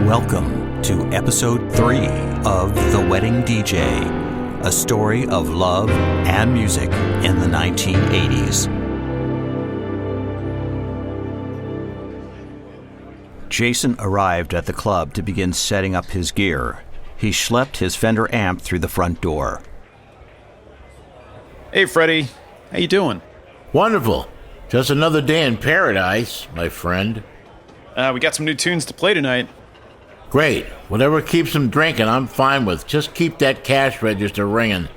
Welcome to episode 3 of The Wedding DJ, a story of love and music in the 1980s. Jason arrived at the club to begin setting up his gear. He schlepped his Fender amp through the front door. Hey, Freddie. How you doing? Wonderful. Just another day in paradise, my friend. We got some new tunes to play tonight. Great. Whatever keeps them drinking, I'm fine with. Just keep that cash register ringing.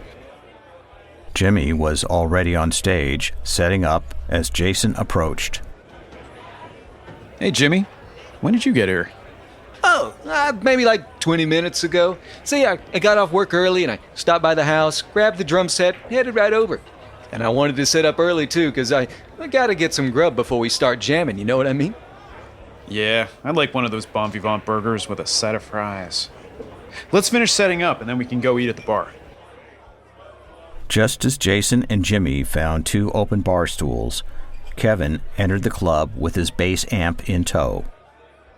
Jimmy was already on stage, setting up as Jason approached. Hey, Jimmy. When did you get here? Maybe like 20 minutes ago. See, I got off work early and I stopped by the house, grabbed the drum set, headed right over. And I wanted to set up early too, because I gotta get some grub before we start jamming, you know what I mean? Yeah, I'd like one of those Bon Vivant burgers with a side of fries. Let's finish setting up and then we can go eat at the bar. Just as Jason and Jimmy found 2 open bar stools, Kevin entered the club with his bass amp in tow.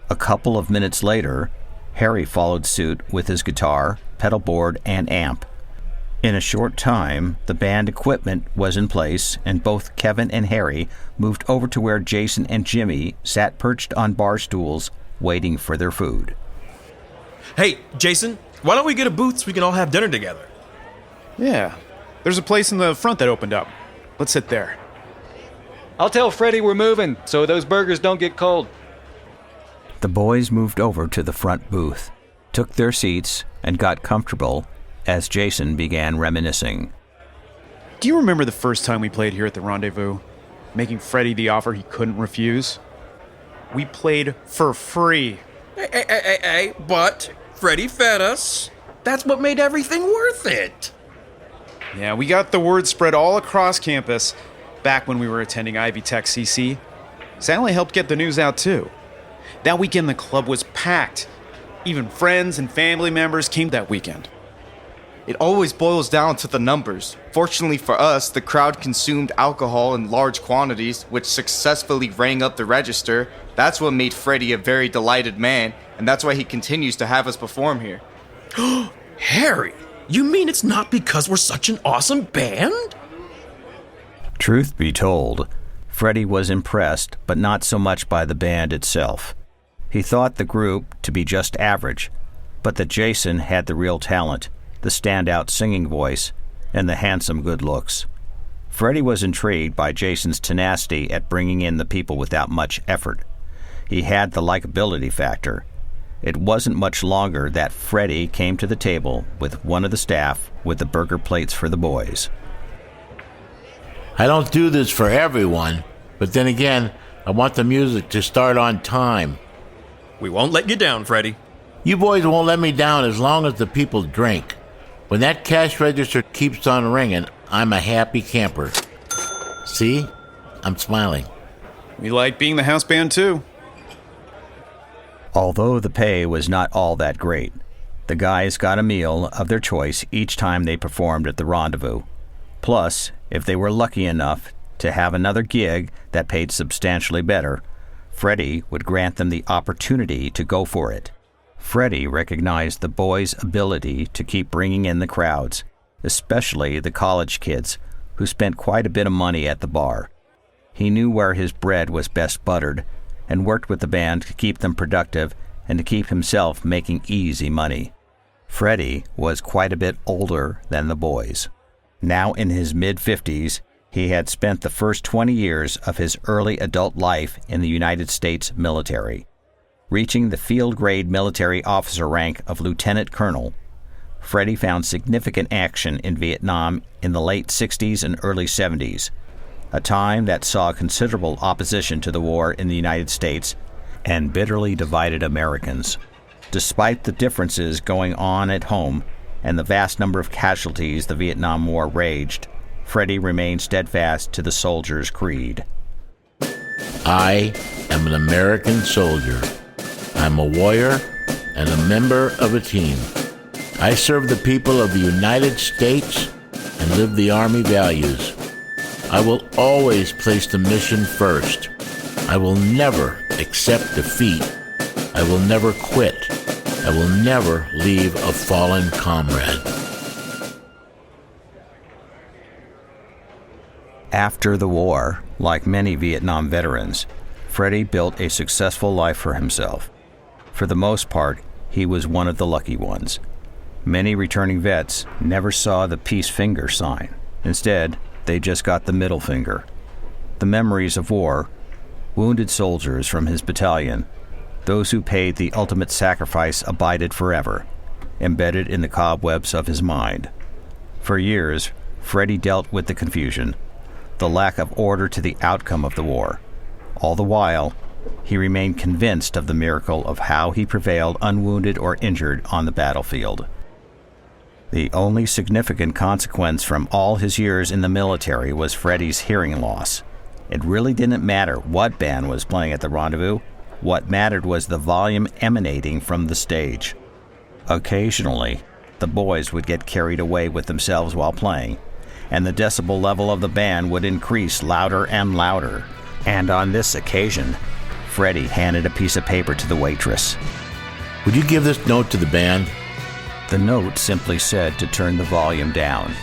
A couple of minutes later, Harry followed suit with his guitar, pedal board, and amp. In a short time, the band equipment was in place, and both Kevin and Harry moved over to where Jason and Jimmy sat perched on bar stools, waiting for their food. Hey, Jason, why don't we get a booth so we can all have dinner together? Yeah, there's a place in the front that opened up. Let's sit there. I'll tell Freddie we're moving, so those burgers don't get cold. The boys moved over to the front booth, took their seats, and got comfortable as Jason began reminiscing. Do you remember the first time we played here at the Rendezvous? Making Freddie the offer he couldn't refuse? We played for free. Hey, but Freddie fed us. That's what made everything worth it. Yeah, we got the word spread all across campus back when we were attending Ivy Tech CC. Sally helped get the news out too. That weekend the club was packed. Even friends and family members came that weekend. It always boils down to the numbers. Fortunately for us, the crowd consumed alcohol in large quantities, which successfully rang up the register. That's what made Freddie a very delighted man, and that's why he continues to have us perform here. Harry, you mean it's not because we're such an awesome band? Truth be told, Freddie was impressed, but not so much by the band itself. He thought the group to be just average, but that Jason had the real talent, the standout singing voice, and the handsome good looks. Freddie was intrigued by Jason's tenacity at bringing in the people without much effort. He had the likability factor. It wasn't much longer that Freddie came to the table with one of the staff with the burger plates for the boys. I don't do this for everyone, but then again, I want the music to start on time. We won't let you down, Freddie. You boys won't let me down as long as the people drink. When that cash register keeps on ringing, I'm a happy camper. See? I'm smiling. We like being the house band too. Although the pay was not all that great, the guys got a meal of their choice each time they performed at the Rendezvous. Plus, if they were lucky enough to have another gig that paid substantially better, Freddie would grant them the opportunity to go for it. Freddie recognized the boys' ability to keep bringing in the crowds, especially the college kids, who spent quite a bit of money at the bar. He knew where his bread was best buttered, and worked with the band to keep them productive and to keep himself making easy money. Freddie was quite a bit older than the boys. Now in his mid-50s, he had spent the first 20 years of his early adult life in the United States military. Reaching the field-grade military officer rank of lieutenant colonel, Freddie found significant action in Vietnam in the late 60s and early 70s, a time that saw considerable opposition to the war in the United States and bitterly divided Americans. Despite the differences going on at home and the vast number of casualties the Vietnam War raged, Freddie remained steadfast to the soldier's creed. I am an American soldier. I'm a warrior and a member of a team. I serve the people of the United States and live the Army values. I will always place the mission first. I will never accept defeat. I will never quit. I will never leave a fallen comrade. After the war, like many Vietnam veterans, Freddie built a successful life for himself. For the most part, he was one of the lucky ones. Many returning vets never saw the peace finger sign. Instead, they just got the middle finger. The memories of war, wounded soldiers from his battalion, those who paid the ultimate sacrifice abided forever, embedded in the cobwebs of his mind. For years, Freddie dealt with the confusion, the lack of order to the outcome of the war. All the while, he remained convinced of the miracle of how he prevailed unwounded or injured on the battlefield. The only significant consequence from all his years in the military was Freddie's hearing loss. It really didn't matter what band was playing at the rendezvous. What mattered was the volume emanating from the stage. Occasionally, the boys would get carried away with themselves while playing, and the decibel level of the band would increase louder and louder. And on this occasion, Freddie handed a piece of paper to the waitress. Would you give this note to the band? The note simply said to turn the volume down.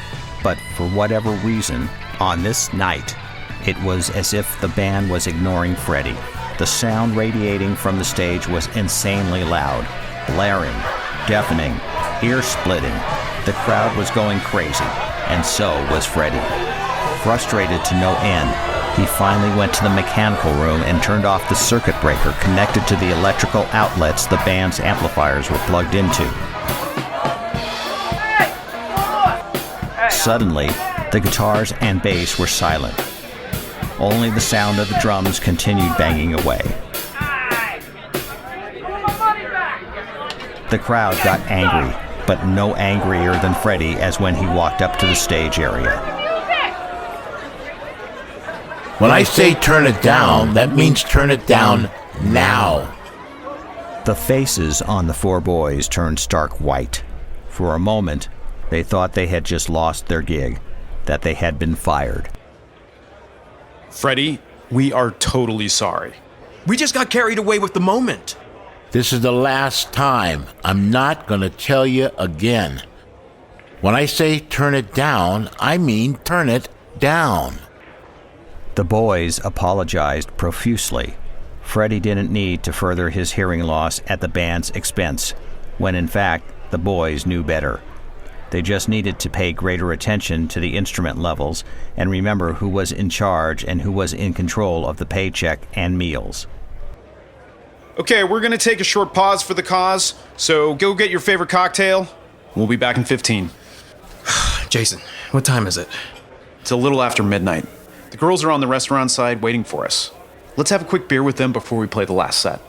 But for whatever reason, on this night, it was as if the band was ignoring Freddie. The sound radiating from the stage was insanely loud, blaring, deafening, ear-splitting. The crowd was going crazy, and so was Freddie. Frustrated to no end, he finally went to the mechanical room and turned off the circuit breaker connected to the electrical outlets the band's amplifiers were plugged into. Suddenly, the guitars and bass were silent. Only the sound of the drums continued banging away. The crowd got angry, but no angrier than Freddie as when he walked up to the stage area. When I say turn it down, that means turn it down now. The faces on the four boys turned stark white. For a moment, they thought they had just lost their gig, that they had been fired. Freddie, we are totally sorry. We just got carried away with the moment. This is the last time. I'm not going to tell you again. When I say turn it down, I mean turn it down. The boys apologized profusely. Freddie didn't need to further his hearing loss at the band's expense, when in fact, the boys knew better. They just needed to pay greater attention to the instrument levels and remember who was in charge and who was in control of the paycheck and meals. Okay, we're gonna take a short pause for the cause, so go get your favorite cocktail. We'll be back in 15. Jason, what time is it? It's a little after midnight. The girls are on the restaurant side waiting for us. Let's have a quick beer with them before we play the last set.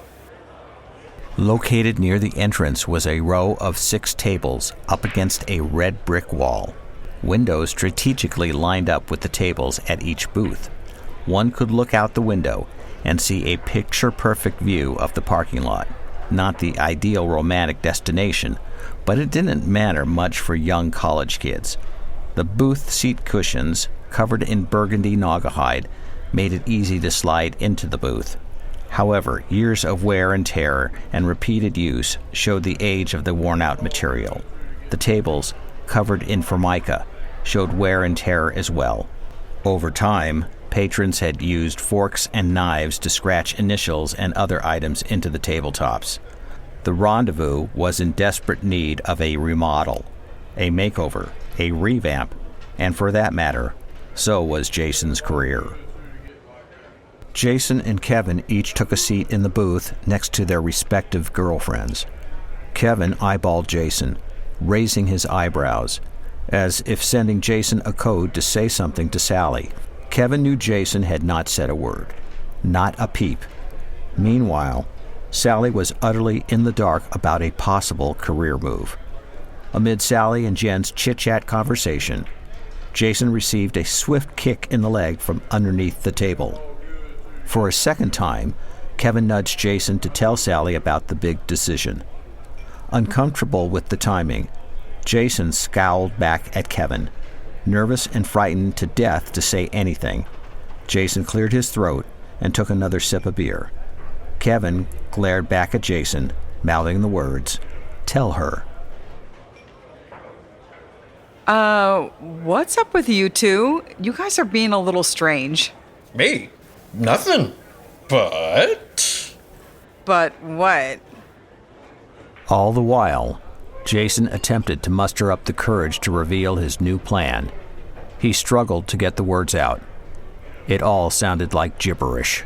Located near the entrance was a row of 6 tables up against a red brick wall. Windows strategically lined up with the tables at each booth. One could look out the window and see a picture-perfect view of the parking lot. Not the ideal romantic destination, but it didn't matter much for young college kids. The booth seat cushions, covered in burgundy naugahyde, made it easy to slide into the booth. However, years of wear and tear and repeated use showed the age of the worn-out material. The tables, covered in formica, showed wear and tear as well. Over time, patrons had used forks and knives to scratch initials and other items into the tabletops. The rendezvous was in desperate need of a remodel, a makeover, a revamp, and for that matter, so was Jason's career. Jason and Kevin each took a seat in the booth next to their respective girlfriends. Kevin eyeballed Jason, raising his eyebrows, as if sending Jason a code to say something to Sally. Kevin knew Jason had not said a word, not a peep. Meanwhile, Sally was utterly in the dark about a possible career move. Amid Sally and Jen's chit-chat conversation, Jason received a swift kick in the leg from underneath the table. For a second time, Kevin nudged Jason to tell Sally about the big decision. Uncomfortable with the timing, Jason scowled back at Kevin, nervous and frightened to death to say anything. Jason cleared his throat and took another sip of beer. Kevin glared back at Jason, mouthing the words, tell her. What's up with you two? You guys are being a little strange. Me? Nothing. But... But what? All the while, Jason attempted to muster up the courage to reveal his new plan. He struggled to get the words out. It all sounded like gibberish.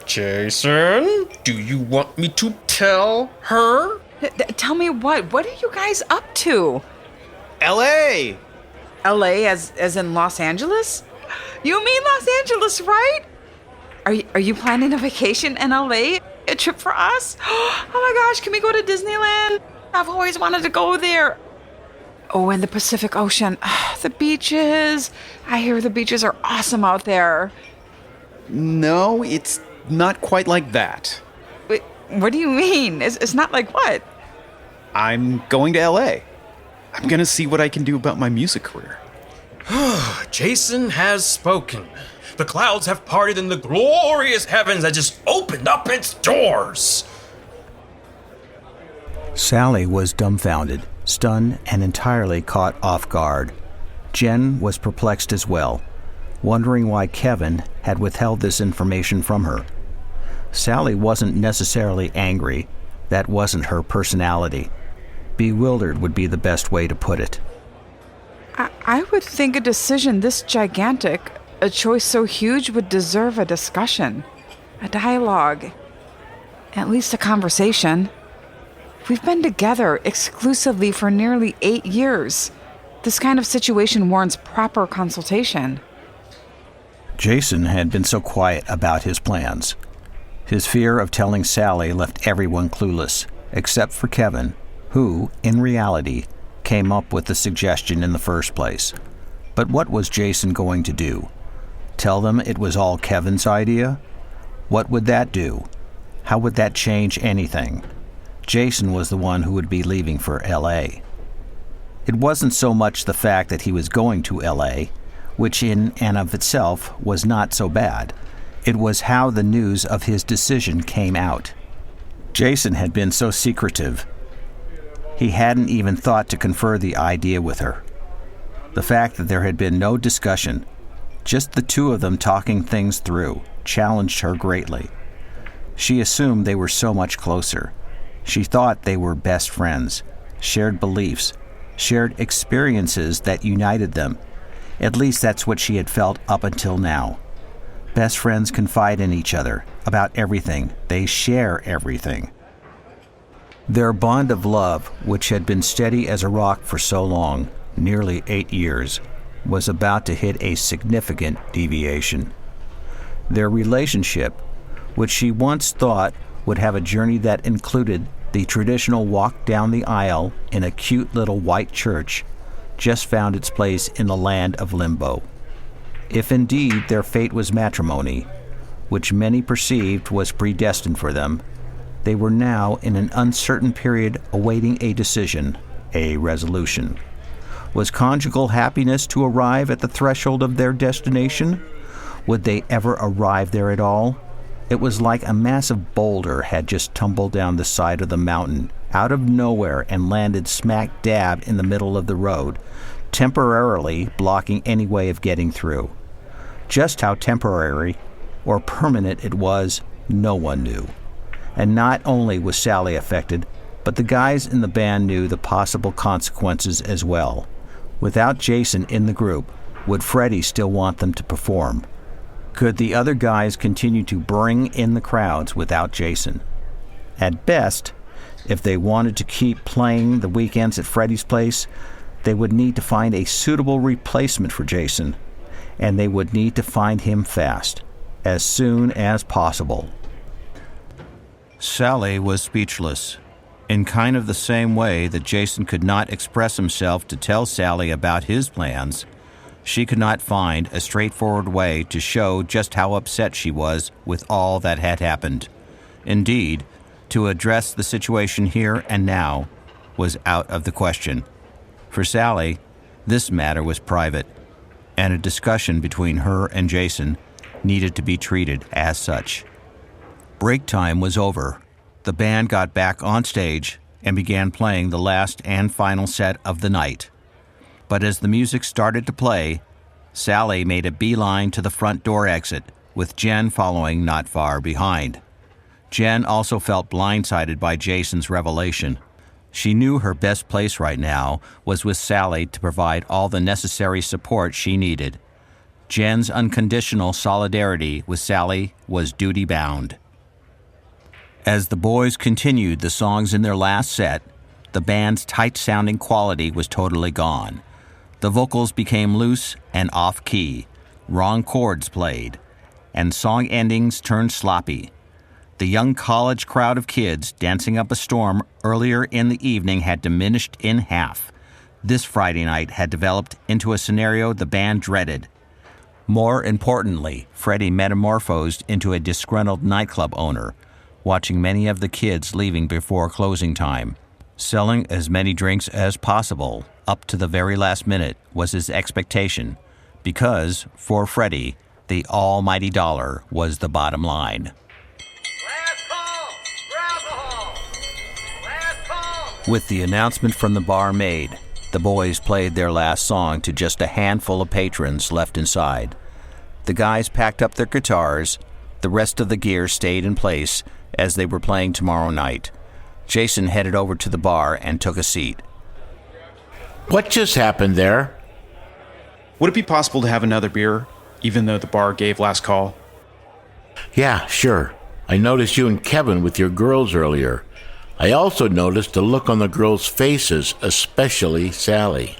Jason, do you want me to tell her? Tell me what? What are you guys up to? L.A. LA as in Los Angeles? You mean Los Angeles, right? Are you planning a vacation in LA? A trip for us? Oh my gosh, can we go to Disneyland? I've always wanted to go there. Oh, and the Pacific Ocean. The beaches. I hear the beaches are awesome out there. No, it's not quite like that. Wait, what do you mean? It's not like what? I'm going to L.A. I'm gonna see what I can do about my music career. Jason has spoken. The clouds have parted and the glorious heavens have just opened up its doors. Sally was dumbfounded, stunned, and entirely caught off guard. Jen was perplexed as well, wondering why Kevin had withheld this information from her. Sally wasn't necessarily angry. That wasn't her personality. Bewildered would be the best way to put it. I would think a decision this gigantic, a choice so huge, would deserve a discussion, a dialogue, at least a conversation. We've been together exclusively for nearly 8 years. This kind of situation warrants proper consultation. Jason had been so quiet about his plans. His fear of telling Sally left everyone clueless, except for Kevin, who, in reality, came up with the suggestion in the first place. But what was Jason going to do? Tell them it was all Kevin's idea? What would that do? How would that change anything? Jason was the one who would be leaving for L.A. It wasn't so much the fact that he was going to L.A., which in and of itself was not so bad. It was how the news of his decision came out. Jason had been so secretive. He hadn't even thought to confer the idea with her. The fact that there had been no discussion, just the two of them talking things through, challenged her greatly. She assumed they were so much closer. She thought they were best friends, shared beliefs, shared experiences that united them. At least that's what she had felt up until now. Best friends confide in each other about everything. They share everything. Their bond of love, which had been steady as a rock for so long, nearly 8 years, was about to hit a significant deviation. Their relationship, which she once thought would have a journey that included the traditional walk down the aisle in a cute little white church, just found its place in the land of limbo. If indeed their fate was matrimony, which many perceived was predestined for them, they were now in an uncertain period awaiting a decision, a resolution. Was conjugal happiness to arrive at the threshold of their destination? Would they ever arrive there at all? It was like a massive boulder had just tumbled down the side of the mountain, out of nowhere, and landed smack dab in the middle of the road, temporarily blocking any way of getting through. Just how temporary or permanent it was, no one knew. And not only was Sally affected, but the guys in the band knew the possible consequences as well. Without Jason in the group, would Freddie still want them to perform? Could the other guys continue to bring in the crowds without Jason? At best, if they wanted to keep playing the weekends at Freddie's place, they would need to find a suitable replacement for Jason, and they would need to find him fast, as soon as possible. Sally was speechless, in kind of the same way that Jason could not express himself to tell Sally about his plans. She could not find a straightforward way to show just how upset she was with all that had happened. Indeed, to address the situation here and now was out of the question. For Sally, this matter was private, and a discussion between her and Jason needed to be treated as such. Break time was over. The band got back on stage, and began playing the last and final set of the night. But as the music started to play, Sally made a beeline to the front door exit, with Jen following not far behind. Jen also felt blindsided by Jason's revelation. She knew her best place right now was with Sally to provide all the necessary support she needed. Jen's unconditional solidarity with Sally was duty-bound. As the boys continued the songs in their last set, the band's tight-sounding quality was totally gone. The vocals became loose and off-key, wrong chords played, and song endings turned sloppy. The young college crowd of kids dancing up a storm earlier in the evening had diminished in half. This Friday night had developed into a scenario the band dreaded. More importantly, Freddie metamorphosed into a disgruntled nightclub owner, watching many of the kids leaving before closing time. Selling as many drinks as possible, up to the very last minute, was his expectation, because, for Freddie, the almighty dollar was the bottom line. Last call for alcohol. Last call. With the announcement from the bar made, the boys played their last song to just a handful of patrons left inside. The guys packed up their guitars. The rest of the gear stayed in place as they were playing tomorrow night. Jason headed over to the bar and took a seat. What just happened there? Would it be possible to have another beer, even though the bar gave last call? Yeah, sure. I noticed you and Kevin with your girls earlier. I also noticed the look on the girls' faces, especially Sally.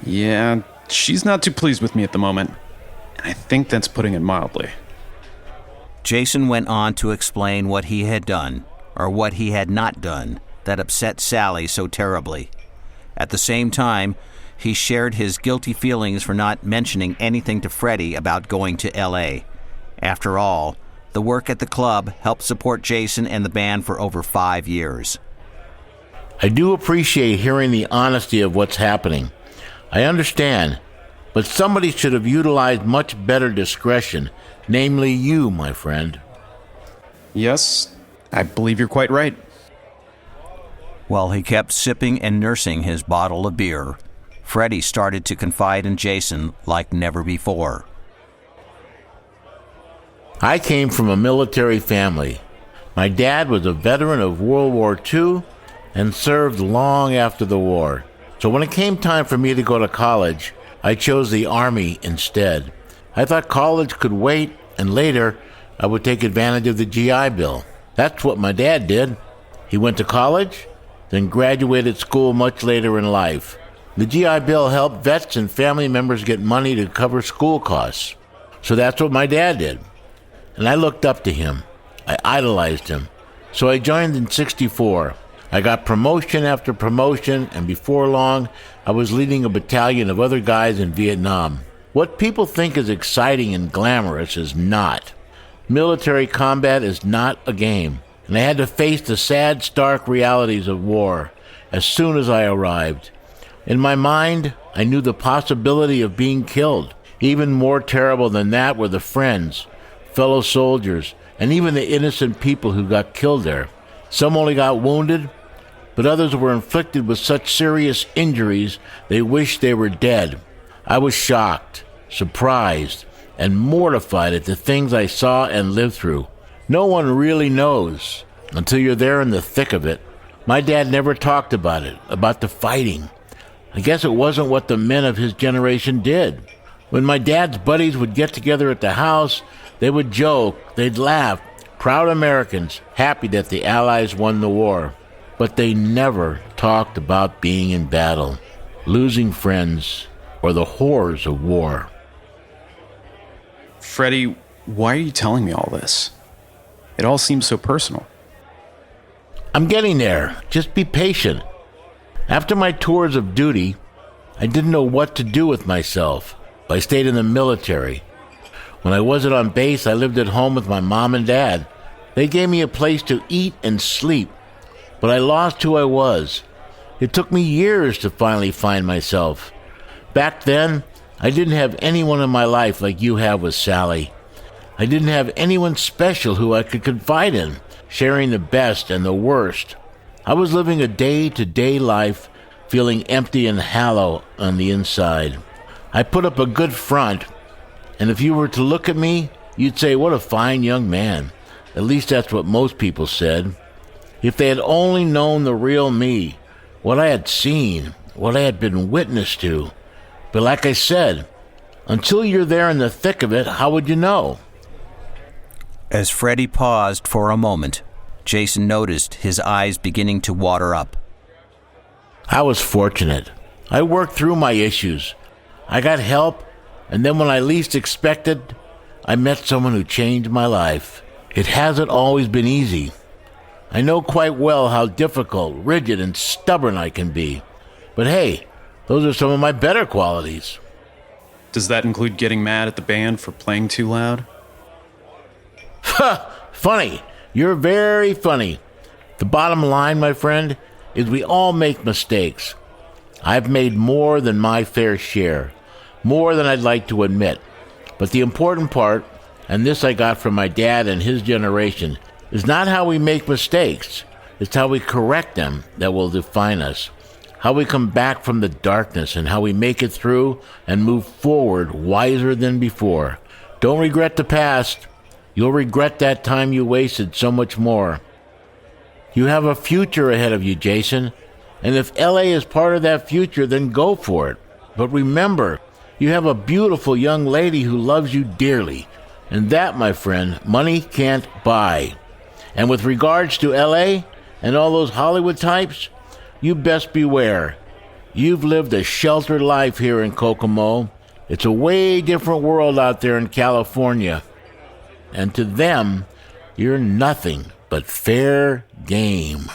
Yeah, she's not too pleased with me at the moment. And I think that's putting it mildly. Jason went on to explain what he had done, or what he had not done, that upset Sally so terribly. At the same time, he shared his guilty feelings for not mentioning anything to Freddie about going to L.A. After all, the work at the club helped support Jason and the band for over 5 years. I do appreciate hearing the honesty of what's happening. I understand, but somebody should have utilized much better discretion, namely you, my friend. Yes, I believe you're quite right. While he kept sipping and nursing his bottle of beer, Freddie started to confide in Jason like never before. I came from a military family. My dad was a veteran of World War II and served long after the war. So when it came time for me to go to college, I chose the Army instead. I thought college could wait, and later I would take advantage of the GI Bill. That's what my dad did. He went to college, then graduated school much later in life. The GI Bill helped vets and family members get money to cover school costs. So that's what my dad did. And I looked up to him. I idolized him. So I joined in '64. I got promotion after promotion, and before long, I was leading a battalion of other guys in Vietnam. What people think is exciting and glamorous is not. Military combat is not a game, and I had to face the sad, stark realities of war as soon as I arrived. In my mind, I knew the possibility of being killed. Even more terrible than that were the friends, fellow soldiers, and even the innocent people who got killed there. Some only got wounded, but others were inflicted with such serious injuries they wished they were dead. I was shocked, surprised, and mortified at the things I saw and lived through. No one really knows until you're there in the thick of it. My dad never talked about it, about the fighting. I guess it wasn't what the men of his generation did. When my dad's buddies would get together at the house, they would joke, they'd laugh, proud Americans, happy that the Allies won the war. But they never talked about being in battle, losing friends, or the horrors of war. Freddie, why are you telling me all this? It all seems so personal. I'm getting there. Just be patient. After my tours of duty, I didn't know what to do with myself. I stayed in the military. When I wasn't on base, I lived at home with my mom and dad. They gave me a place to eat and sleep, but I lost who I was. It took me years to finally find myself. Back then, I didn't have anyone in my life like you have with Sally. I didn't have anyone special who I could confide in, sharing the best and the worst. I was living a day-to-day life, feeling empty and hollow on the inside. I put up a good front, and if you were to look at me, you'd say, what a fine young man. At least that's what most people said. If they had only known the real me, what I had seen, what I had been witness to. But like I said, until you're there in the thick of it, how would you know? As Freddie paused for a moment, Jason noticed his eyes beginning to water up. I was fortunate. I worked through my issues. I got help, and then when I least expected, I met someone who changed my life. It hasn't always been easy. I know quite well how difficult, rigid, and stubborn I can be. But hey, those are some of my better qualities. Does that include getting mad at the band for playing too loud? Funny. You're very funny. The bottom line, my friend, is we all make mistakes. I've made more than my fair share, more than I'd like to admit. But the important part, and this I got from my dad and his generation, is not how we make mistakes. It's how we correct them that will define us. How we come back from the darkness and how we make it through and move forward wiser than before. Don't regret the past. You'll regret that time you wasted so much more. You have a future ahead of you, Jason. And if LA is part of that future, then go for it. But remember, you have a beautiful young lady who loves you dearly. And that, my friend, money can't buy. And with regards to LA and all those Hollywood types, you best beware. You've lived a sheltered life here in Kokomo. It's a way different world out there in California. And to them, you're nothing but fair game.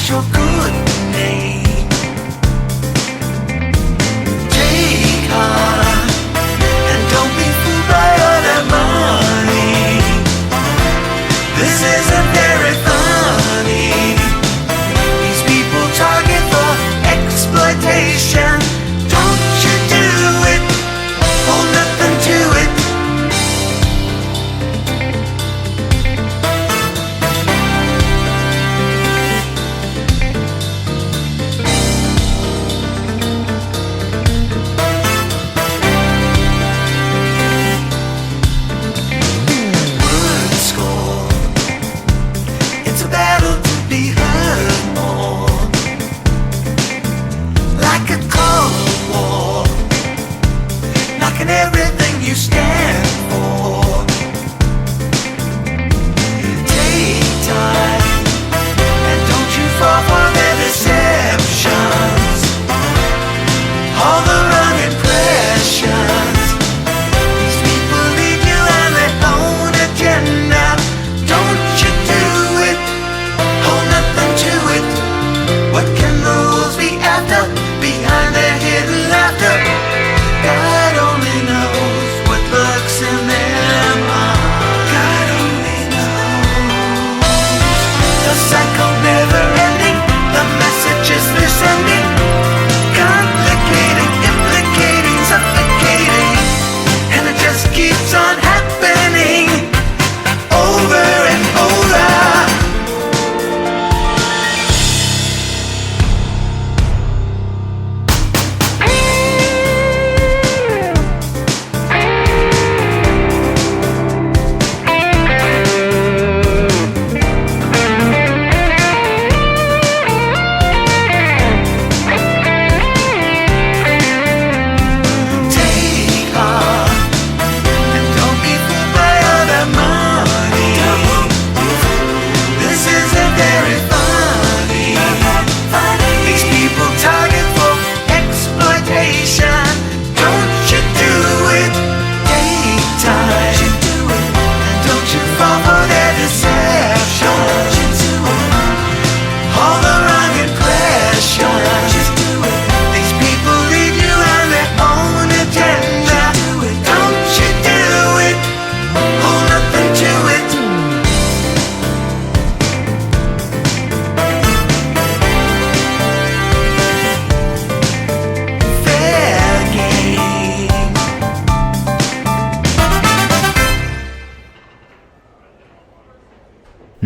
Your good name. Take heart and don't be fooled by all that money. This isn't very funny. These people target for exploitation. Don't you do it, hold nothing to it.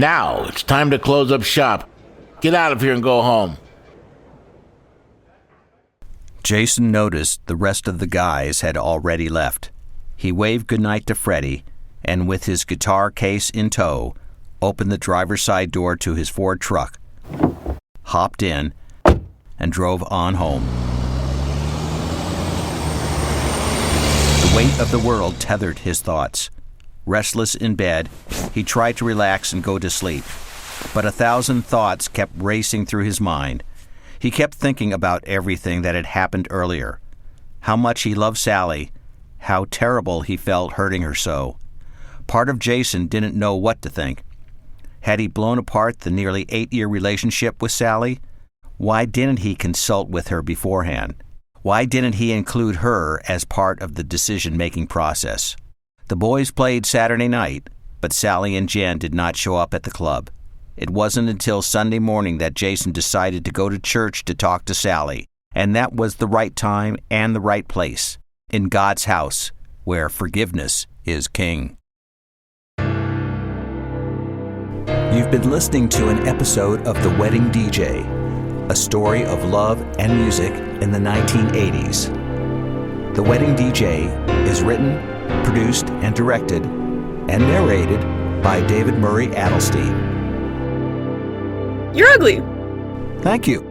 Now, it's time to close up shop. Get out of here and go home. Jason noticed the rest of the guys had already left. He waved goodnight to Freddie, and with his guitar case in tow, opened the driver's side door to his Ford truck, hopped in, and drove on home. The weight of the world tethered his thoughts. Restless in bed, he tried to relax and go to sleep, but 1,000 thoughts kept racing through his mind. He kept thinking about everything that had happened earlier, how much he loved Sally, how terrible he felt hurting her so. Part of Jason didn't know what to think. Had he blown apart the nearly 8-year relationship with Sally? Why didn't he consult with her beforehand? Why didn't he include her as part of the decision-making process? The boys played Saturday night, but Sally and Jen did not show up at the club. It wasn't until Sunday morning that Jason decided to go to church to talk to Sally, and that was the right time and the right place, in God's house, where forgiveness is king. You've been listening to an episode of The Wedding DJ, a story of love and music in the 1980s. The Wedding DJ is written, produced, and directed, and narrated by David Murray Adelstein. You're ugly. Thank you.